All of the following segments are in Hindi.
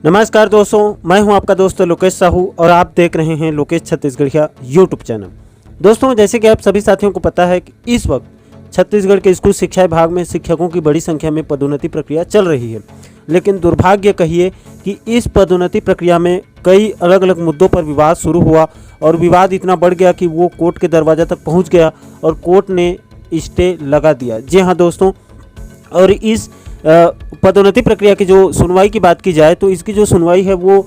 नमस्कार दोस्तों, मैं हूं आपका दोस्त लोकेश साहू और आप देख रहे हैं लोकेश छत्तीसगढ़िया यूट्यूब चैनल। दोस्तों, जैसे कि आप सभी साथियों को पता है कि इस वक्त छत्तीसगढ़ के स्कूल शिक्षा विभाग में शिक्षकों की बड़ी संख्या में पदोन्नति प्रक्रिया चल रही है। लेकिन दुर्भाग्य कहिए कि इस पदोन्नति प्रक्रिया में कई अलग अलग मुद्दों पर विवाद शुरू हुआ और विवाद इतना बढ़ गया कि वो कोर्ट के दरवाजा तक पहुँच गया और कोर्ट ने स्टे लगा दिया। जी हाँ दोस्तों, और इस पदोन्नति प्रक्रिया की जो सुनवाई की बात की जाए तो इसकी जो सुनवाई है वो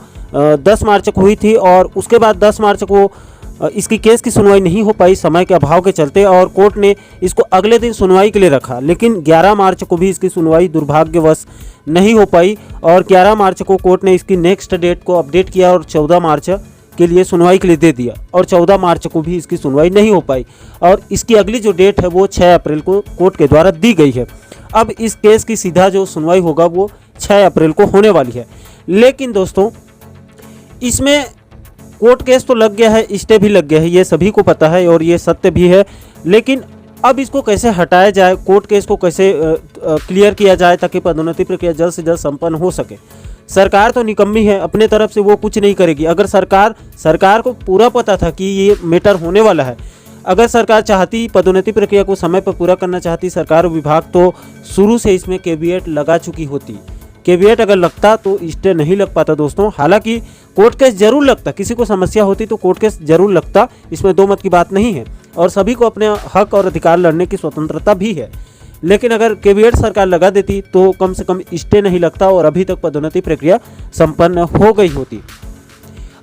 10 मार्च को हुई थी और उसके बाद 10 मार्च को इसकी केस की सुनवाई नहीं हो पाई समय के अभाव के चलते, और कोर्ट ने इसको अगले दिन सुनवाई के लिए रखा। लेकिन 11 मार्च को भी इसकी सुनवाई दुर्भाग्यवश नहीं हो पाई और 11 मार्च को कोर्ट ने इसकी नेक्स्ट डेट को अपडेट किया और 14 मार्च के लिए सुनवाई के लिए दे दिया और 14 मार्च को भी इसकी सुनवाई नहीं हो पाई और इसकी अगली जो डेट है वो 6 अप्रैल को कोर्ट के द्वारा दी गई है। अब इस केस की सीधा जो सुनवाई होगा वो 6 अप्रैल को होने वाली है। लेकिन दोस्तों, इसमें कोर्ट केस तो लग गया है, स्टे भी लग गया है, ये सभी को पता है और ये सत्य भी है। लेकिन अब इसको कैसे हटाया जाए, कोर्ट केस को कैसे क्लियर किया जाए ताकि पदोन्नति प्रक्रिया जल्द से जल्द संपन्न हो सके। सरकार तो निकम्मी है, अपने तरफ से वो कुछ नहीं करेगी। अगर सरकार को पूरा पता था कि ये मैटर होने वाला है, अगर सरकार चाहती पदोन्नति प्रक्रिया को समय पर पूरा करना चाहती सरकार विभाग, तो शुरू से इसमें कैविएट लगा चुकी होती। कैविएट अगर लगता तो स्टे नहीं लग पाता दोस्तों। हालांकि कोर्ट केस जरूर लगता, किसी को समस्या होती तो कोर्ट केस जरूर लगता, इसमें दो मत की बात नहीं है और सभी को अपने हक और अधिकार लड़ने की स्वतंत्रता भी है। लेकिन अगर कैविएट सरकार लगा देती तो कम से कम स्टे नहीं लगता और अभी तक पदोन्नति प्रक्रिया संपन्न हो गई होती।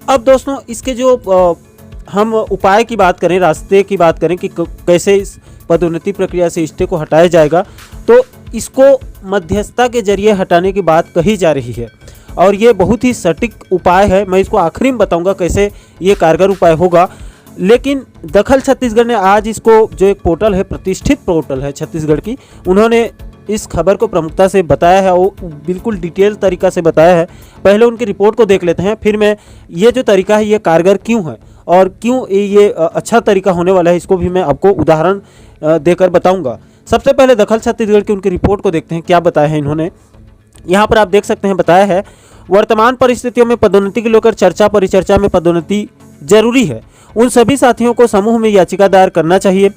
अब दोस्तों, इसके जो हम उपाय की बात करें, रास्ते की बात करें कि कैसे इस पदोन्नति प्रक्रिया से स्टे को हटाया जाएगा, तो इसको मध्यस्थता के जरिए हटाने की बात कही जा रही है और ये बहुत ही सटीक उपाय है। मैं इसको आखिरी में बताऊंगा कैसे ये कारगर उपाय होगा। लेकिन दखल छत्तीसगढ़ ने आज इसको, जो एक पोर्टल है, प्रतिष्ठित पोर्टल है छत्तीसगढ़ की, उन्होंने इस खबर को प्रमुखता से बताया है और बिल्कुल डिटेल तरीका से बताया है। पहले उनकी रिपोर्ट को देख लेते हैं, फिर मैं ये जो तरीका है ये कारगर क्यों है और क्यों ये अच्छा तरीका होने वाला है, इसको भी मैं आपको उदाहरण देकर बताऊंगा। सबसे पहले दखल छत्तीसगढ़ की उनकी रिपोर्ट को देखते हैं, क्या बताया है इन्होंने। यहाँ पर आप देख सकते हैं, बताया है वर्तमान परिस्थितियों में पदोन्नति को लेकर चर्चा परिचर्चा में पदोन्नति जरूरी है। उन सभी साथियों को समूह में याचिका दायर करना चाहिए।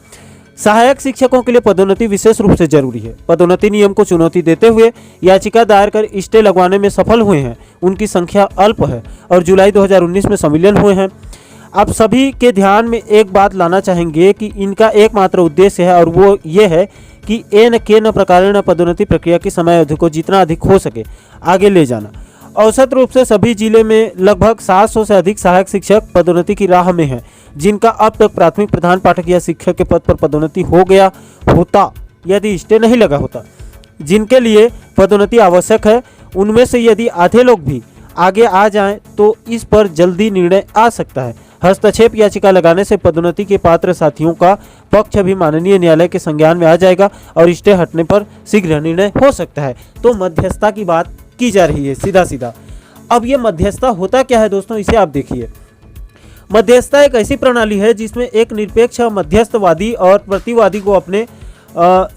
सहायक शिक्षकों के लिए पदोन्नति विशेष रूप से जरूरी है। पदोन्नति नियम को चुनौती देते हुए याचिका दायर कर स्टे लगवाने में सफल हुए हैं उनकी संख्या अल्प है और जुलाई 2019 में संविलियन हुए हैं। आप सभी के ध्यान में एक बात लाना चाहेंगे कि इनका एकमात्र उद्देश्य है और वो ये है कि एन के न प्रकारेण पदोन्नति प्रक्रिया की समय अवधि को जितना अधिक हो सके आगे ले जाना। औसत रूप से सभी जिले में लगभग 700 से अधिक सहायक शिक्षक पदोन्नति की राह में हैं, जिनका अब तक प्राथमिक प्रधान पाठक या शिक्षक के पद पर पदोन्नति हो गया होता यदि स्टे नहीं लगा होता। जिनके लिए पदोन्नति आवश्यक है, उनमें से यदि आधे लोग भी आगे आ जाएं तो इस पर जल्दी निर्णय आ सकता है। हस्तक्षेप याचिका लगाने से पदोन्नति के पात्र साथियों का पक्ष भी माननीय न्यायालय के संज्ञान में आ जाएगा और स्टे हटने पर शीघ्र निर्णय हो सकता है। तो मध्यस्थता की बात की जा रही है सीधा सीधा। अब ये मध्यस्थता होता क्या है दोस्तों, इसे आप देखिए। मध्यस्थता एक ऐसी प्रणाली है जिसमें एक निरपेक्ष मध्यस्थवादी और प्रतिवादी को अपने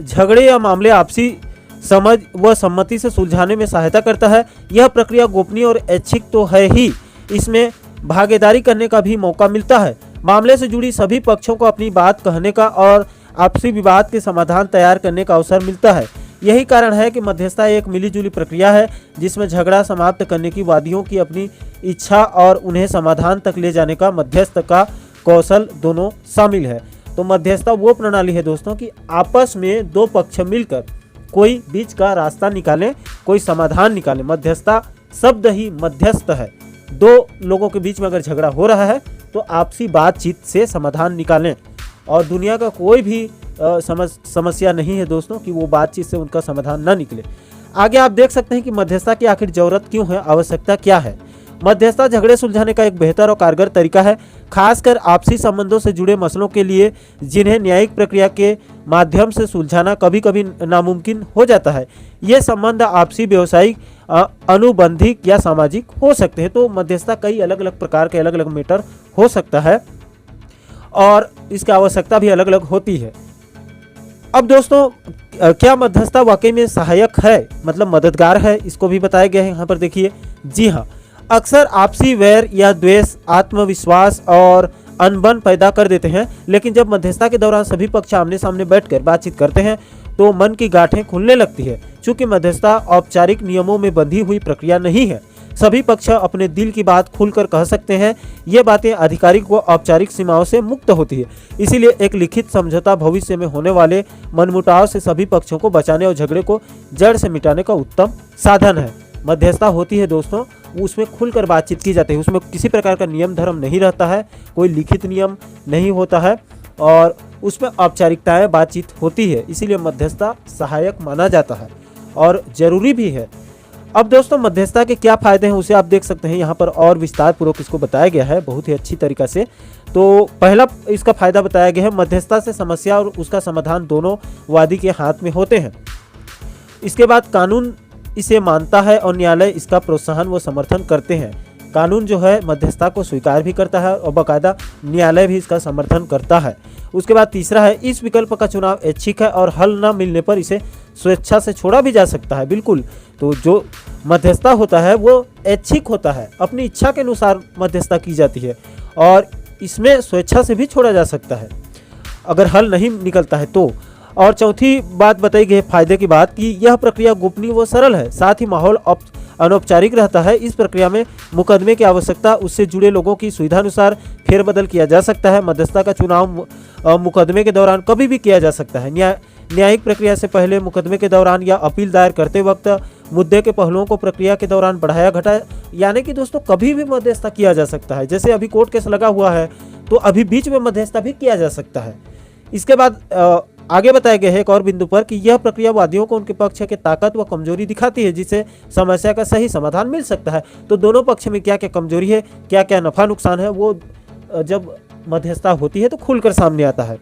झगड़े या मामले आपसी समझ व सम्मति से सुलझाने में सहायता करता है। यह प्रक्रिया गोपनीय और ऐच्छिक तो है ही, इसमें भागीदारी करने का भी मौका मिलता है। मामले से जुड़ी सभी पक्षों को अपनी बात कहने का और आपसी विवाद के समाधान तैयार करने का अवसर मिलता है। यही कारण है कि मध्यस्थता एक मिलीजुली प्रक्रिया है जिसमें झगड़ा समाप्त करने की वादियों की अपनी इच्छा और उन्हें समाधान तक ले जाने का मध्यस्थ का कौशल दोनों शामिल है। तो मध्यस्थता वो प्रणाली है दोस्तों कि आपस में दो पक्ष मिलकर कोई बीच का रास्ता निकालें, कोई समाधान निकालें। मध्यस्थता शब्द ही मध्यस्थ है। दो लोगों के बीच में अगर झगड़ा हो रहा है तो आपसी बातचीत से समाधान निकालें और दुनिया का कोई भी समस्या नहीं है दोस्तों कि वो बातचीत से उनका समाधान ना निकले। आगे आप देख सकते हैं कि मध्यस्थता की आखिर जरूरत क्यों है, आवश्यकता क्या है। मध्यस्थता झगड़े सुलझाने का एक बेहतर और कारगर तरीका है, खासकर आपसी संबंधों से जुड़े मसलों के लिए जिन्हें न्यायिक प्रक्रिया के माध्यम से सुलझाना कभी कभी नामुमकिन हो जाता है। ये संबंध आपसी, व्यवसायिक, अनुबंधिक या सामाजिक हो सकते हैं। तो मध्यस्थता कई अलग अलग प्रकार के अलग अलग मैटर हो सकता है और इसकी आवश्यकता भी अलग अलग होती है। अब दोस्तों, क्या मध्यस्थता वाकई में सहायक है, मतलब मददगार है, इसको भी बताया गया है। यहाँ पर देखिए, जी हाँ, अक्सर आपसी वैर या द्वेष आत्मविश्वास और अनबन पैदा कर देते हैं, लेकिन जब मध्यस्थता के दौरान सभी पक्ष आमने सामने बैठकर बातचीत करते हैं तो मन की गांठें खुलने लगती है। चूंकि मध्यस्थता औपचारिक नियमों में बंधी हुई प्रक्रिया नहीं है, सभी पक्ष अपने दिल की बात खुलकर कह सकते हैं। ये बातें आधिकारिक व औपचारिक सीमाओं से मुक्त होती है। इसीलिए एक लिखित समझौता भविष्य में होने वाले मनमुटाव से सभी पक्षों को बचाने और झगड़े को जड़ से मिटाने का उत्तम साधन है। मध्यस्थता होती है दोस्तों, उसमें खुलकर बातचीत की जाती है, उसमें किसी प्रकार का नियम धर्म नहीं रहता है, कोई लिखित नियम नहीं होता है और उसमें औपचारिकताएं बातचीत होती है। इसीलिए मध्यस्थता सहायक माना जाता है और ज़रूरी भी है। अब दोस्तों मध्यस्थता के क्या फ़ायदे हैं उसे आप देख सकते हैं, यहाँ पर और विस्तार पूर्वक इसको बताया गया है बहुत ही अच्छी तरीक़ा से। तो पहला इसका फ़ायदा बताया गया है, मध्यस्थता से समस्या और उसका समाधान दोनों वादी के हाथ में होते हैं। इसके बाद कानून इसे मानता है और न्यायालय इसका प्रोत्साहन व समर्थन करते हैं। कानून जो है मध्यस्थता को स्वीकार भी करता है और बाकायदा न्यायालय भी इसका समर्थन करता है। उसके बाद तीसरा है, इस विकल्प का चुनाव ऐच्छिक है और हल न मिलने पर इसे स्वेच्छा से छोड़ा भी जा सकता है। बिल्कुल, तो जो मध्यस्थता होता है वो ऐच्छिक होता है, अपनी इच्छा के अनुसार मध्यस्थता की जाती है और इसमें स्वेच्छा से भी छोड़ा जा सकता है अगर हल नहीं निकलता है तो। और चौथी बात बताई गई फायदे की बात कि यह प्रक्रिया गोपनीय व सरल है, साथ ही माहौल अनौपचारिक रहता है। इस प्रक्रिया में मुकदमे की आवश्यकता उससे जुड़े लोगों की सुविधा अनुसार फेरबदल किया जा सकता है। मध्यस्थता का चुनाव मुकदमे के दौरान कभी भी किया जा सकता है। न्यायिक प्रक्रिया से पहले, मुकदमे के दौरान या अपील दायर करते वक्त मुद्दे के पहलुओं को प्रक्रिया के दौरान बढ़ाया घटाया, यानी कि दोस्तों कभी भी मध्यस्थता किया जा सकता है। जैसे अभी कोर्ट केस लगा हुआ है तो अभी बीच में मध्यस्थता भी किया जा सकता है। इसके बाद आगे बताया गया है एक और बिंदु पर कि यह प्रक्रिया वादियों को उनके पक्ष की ताकत व कमजोरी दिखाती है, जिससे समस्या का सही समाधान मिल सकता है। तो दोनों पक्ष में क्या क्या कमजोरी है, क्या क्या नफा नुकसान है, वो जब मध्यस्थता होती है तो खुलकर सामने आता है।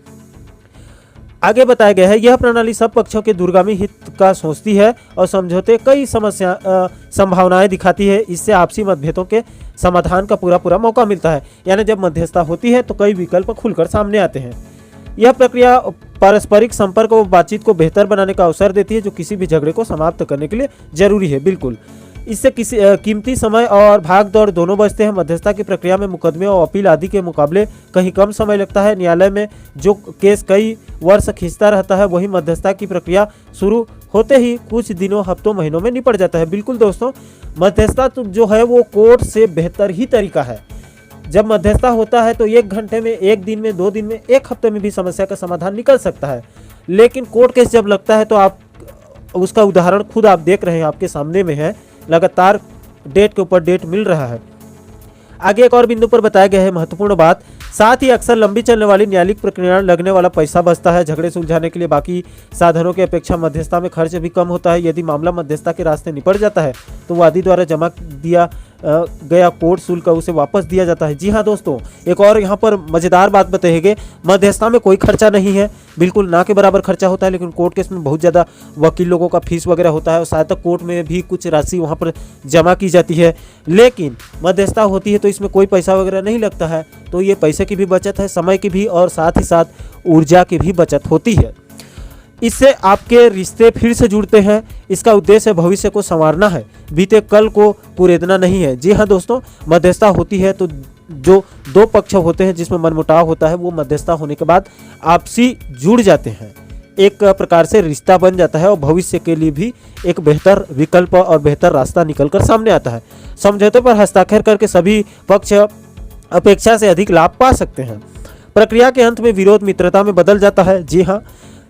आगे बताया गया है, यह प्रणाली सब पक्षों के दूरगामी हित का सोचती है और समझौते कई संभावनाएं दिखाती है। इससे आपसी मतभेदों के समाधान का पूरा मौका मिलता है। यानी जब मध्यस्थता होती है तो कई विकल्प खुलकर सामने आते हैं। यह प्रक्रिया पारस्परिक संपर्क और बातचीत को बेहतर बनाने का अवसर देती है, जो किसी भी झगड़े को समाप्त करने के लिए जरूरी है। बिल्कुल, इससे किसी कीमती समय और भाग दौड़ दोनों बचते हैं। मध्यस्थता की प्रक्रिया में मुकदमे और अपील आदि के मुकाबले कहीं कम समय लगता है। न्यायालय में जो केस कई वर्ष खींचता रहता है, वही मध्यस्थता की प्रक्रिया शुरू होते ही कुछ दिनों, हफ्तों, महीनों में निपट जाता है। बिल्कुल दोस्तों, मध्यस्थता तो जो है वो कोर्ट से बेहतर ही तरीका है। जब मध्यस्थता होता है तो 1 घंटे में, 1 दिन में, 2 दिन में, 1 हफ्ते में भी समस्या का समाधान निकल सकता है। लेकिन कोर्ट केस जब लगता है तो आप उसका उदाहरण खुद आप देख रहे हैं, आपके सामने में है, लगातार डेट के ऊपर डेट मिल रहा है। आगे एक और बिंदु पर बताया गया है महत्वपूर्ण बात, साथ ही अक्सर लंबी चलने वाली न्यायालयिक प्रक्रिया लगने वाला पैसा बचता है। झगड़े सुलझाने के लिए बाकी साधनों की अपेक्षा मध्यस्थता में खर्च भी कम होता है। यदि मामला मध्यस्थता के रास्ते निपट जाता है तो वादी द्वारा जमा दिया गया कोर्ट शुल्क उसे वापस दिया जाता है। जी हाँ दोस्तों, एक और यहाँ पर मज़ेदार बात बताइए, मध्यस्थता में कोई खर्चा नहीं है, बिल्कुल ना के बराबर खर्चा होता है। लेकिन कोर्ट केस में बहुत ज़्यादा वकील लोगों का फीस वगैरह होता है और शायद तक कोर्ट में भी कुछ राशि वहाँ पर जमा की जाती है। लेकिन मध्यस्थता होती है तो इसमें कोई पैसा वगैरह नहीं लगता है। तो ये पैसे की भी बचत है, समय की भी, और साथ ही साथ ऊर्जा की भी बचत होती है। इससे आपके रिश्ते फिर से जुड़ते हैं। इसका उद्देश्य भविष्य को संवारना है, बीते कल को कुरेदना नहीं है। जी हाँ दोस्तों, मध्यस्थता होती है तो जो 2 पक्ष होते हैं जिसमें मनमुटाव होता है, वो मध्यस्थता होने के बाद आपसी जुड़ जाते हैं, एक प्रकार से रिश्ता बन जाता है और भविष्य के लिए भी एक बेहतर विकल्प और बेहतर रास्ता निकलकर सामने आता है। समझौते पर हस्ताक्षर करके सभी पक्ष अपेक्षा से अधिक लाभ पा सकते हैं। प्रक्रिया के अंत में विरोध मित्रता में बदल जाता है। जी हाँ,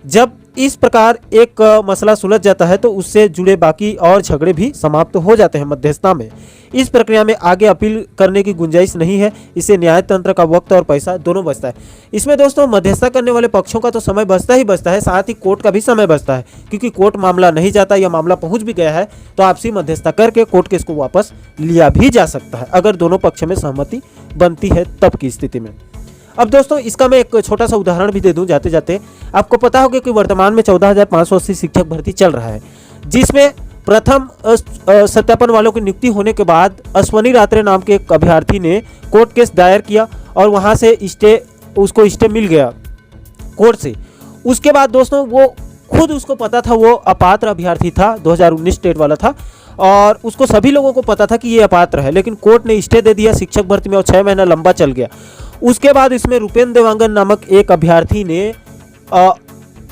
जब इस प्रकार एक मसला सुलझ जाता है तो उससे जुड़े बाकी और झगड़े भी समाप्त हो जाते हैं मध्यस्थता में। इस प्रक्रिया में आगे अपील करने की गुंजाइश नहीं है। इससे न्याय तंत्र का वक्त और पैसा दोनों बचता है। इसमें दोस्तों मध्यस्थता करने वाले पक्षों का तो समय बचता ही बचता है, साथ ही कोर्ट का भी समय बचता है, क्योंकि कोर्ट मामला नहीं जाता या मामला पहुंच भी गया है तो आपसी मध्यस्थता करके कोर्ट केस को वापस लिया भी जा सकता है, अगर दोनों पक्ष में सहमति बनती है तब की स्थिति में। अब दोस्तों इसका मैं एक छोटा सा उदाहरण भी दे दूं जाते जाते। आपको पता होगा कि वर्तमान में 14,580 शिक्षक भर्ती चल रहा है, जिसमें प्रथम सत्यापन वालों की नियुक्ति होने के बाद अश्वनी रात्रे नाम के एक अभ्यर्थी ने कोर्ट केस दायर किया और वहां से उसको स्टे मिल गया कोर्ट से। उसके बाद दोस्तों वो खुद उसको पता था वो अपात्र अभ्यर्थी था, 2019 स्टेट वाला था, और उसको सभी लोगों को पता था कि ये अपात्र है, लेकिन कोर्ट ने स्टे दे दिया शिक्षक भर्ती में और 6 महीना लंबा चल गया। उसके बाद इसमें रुपेंद्र देवांगन नामक एक अभ्यर्थी ने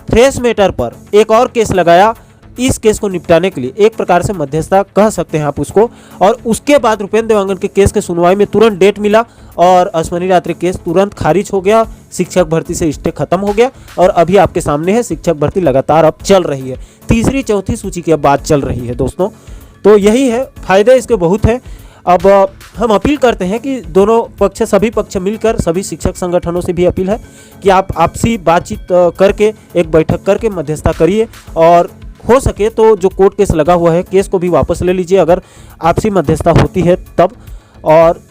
फ्रेश मैटर पर एक और केस लगाया, इस केस को निपटाने के लिए एक प्रकार से मध्यस्थता कह सकते हैं आप उसको। और उसके बाद रुपेंद्र देवांगन के केस के सुनवाई में तुरंत डेट मिला और अश्विनी रात्रि केस तुरंत खारिज हो गया, शिक्षक भर्ती से स्टे खत्म हो गया और अभी आपके सामने है शिक्षक भर्ती लगातार अब चल रही है। तीसरी चौथी सूची की अब बात चल रही है दोस्तों। तो यही है, फायदे इसके बहुत हैं। अब हम अपील करते हैं कि दोनों पक्ष, सभी पक्ष मिलकर, सभी शिक्षक संगठनों से भी अपील है कि आप आपसी बातचीत करके एक बैठक करके मध्यस्थता करिए और हो सके तो जो कोर्ट केस लगा हुआ है केस को भी वापस ले लीजिए अगर आपसी मध्यस्थता होती है तब, और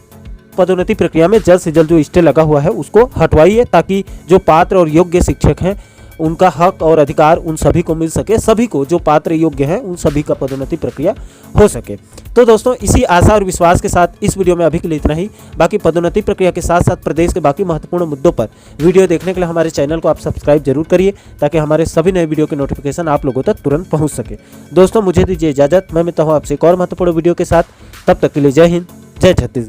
पदोन्नति प्रक्रिया में जल्द से जल्द जो स्टे लगा हुआ है उसको हटवाइए ताकि जो पात्र और योग्य शिक्षक हैं उनका हक और अधिकार उन सभी को मिल सके, सभी को जो पात्र योग्य हैं उन सभी का पदोन्नति प्रक्रिया हो सके। तो दोस्तों इसी आशा और विश्वास के साथ इस वीडियो में अभी के लिए इतना ही। बाकी पदोन्नति प्रक्रिया के साथ साथ प्रदेश के बाकी महत्वपूर्ण मुद्दों पर वीडियो देखने के लिए हमारे चैनल को आप सब्सक्राइब जरूर करिए ताकि हमारे सभी नए वीडियो के नोटिफिकेशन आप लोगों तक तुरंत पहुँच सके। दोस्तों मुझे दीजिए इजाजत, मैं मिलता हूँ आपसे एक और महत्वपूर्ण वीडियो के साथ। तब तक के लिए जय हिंद, जय छत्तीसगढ़।